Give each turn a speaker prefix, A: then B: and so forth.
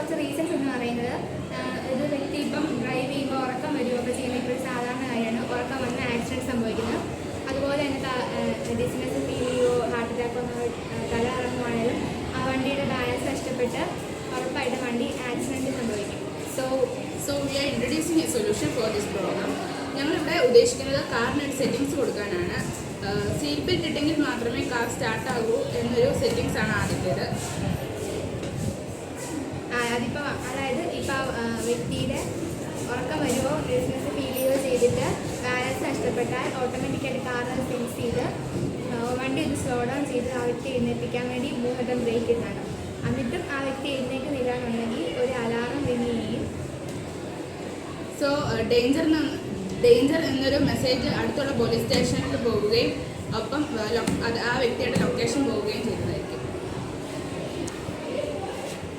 A: കുറച്ച് റീസൺസ് എന്ന് പറയുന്നത് ഒരു വ്യക്തി ഇപ്പം ഡ്രൈവ് ചെയ്യുമ്പോൾ ഉറക്കം വരികയൊക്കെ ചെയ്യുമ്പോൾ ഇപ്പോൾ സാധാരണ കാര്യമാണ് ഉറക്കം വന്ന് ആക്സിഡൻറ്റ് സംഭവിക്കുന്നത്. അതുപോലെ തന്നെ ഡിസ്നസ് ഫീൽ ചെയ്യുകയോ ഹാർട്ട് അറ്റാക്ക് വന്നോ തല ഇറങ്ങുവാണെങ്കിലും ആ വണ്ടിയുടെ ബാലൻസ് നഷ്ടപ്പെട്ട് ഉറപ്പായിട്ട് വണ്ടി ആക്സിഡൻറ്റ് സംഭവിക്കും.
B: So we R introducing A solution for this problem. ഞങ്ങളിവിടെ ഉദ്ദേശിക്കുന്നത് കാറിനൊരു സെറ്റിങ്സ് കൊടുക്കാനാണ്. സീറ്റ് ബെൽറ്റ് ഇട്ടെങ്കിൽ മാത്രമേ കാർ സ്റ്റാർട്ട് ആകൂ എന്നൊരു സെറ്റിങ്സ് ആണ് ആദ്യത്തേത്.
A: അതായത് ഇപ്പോൾ വ്യക്തിയുടെ ഉറക്കം വരുമോ ബിസിനസ് ഫീൽ ചെയ്യുകയോ ചെയ്തിട്ട് ബാലൻസ് നഷ്ടപ്പെട്ടാൽ ഓട്ടോമാറ്റിക്കായിട്ട് കാറിന് സെൻസ് ചെയ്ത് വണ്ടി ഒന്ന് സ്ലോ ഡൗൺ ചെയ്ത് ആ വ്യക്തി എഴുന്നേൽപ്പിക്കാൻ വേണ്ടി 3 വട്ടം ബ്രേക്ക് ഇട്ടാണ്. എന്നിട്ടും ആ വ്യക്തി എഴുന്നേൽക്കുന്നില്ല എന്നുണ്ടെങ്കിൽ ഒരു അലാറം റിങ് ചെയ്യും.
B: സോ ഡേഞ്ചർ എന്നൊരു മെസ്സേജ് അടുത്തുള്ള പോലീസ് സ്റ്റേഷനിൽ പോവുകയും ഒപ്പം ആ വ്യക്തിയുടെ ലൊക്കേഷൻ പോവുകയും ചെയ്യും.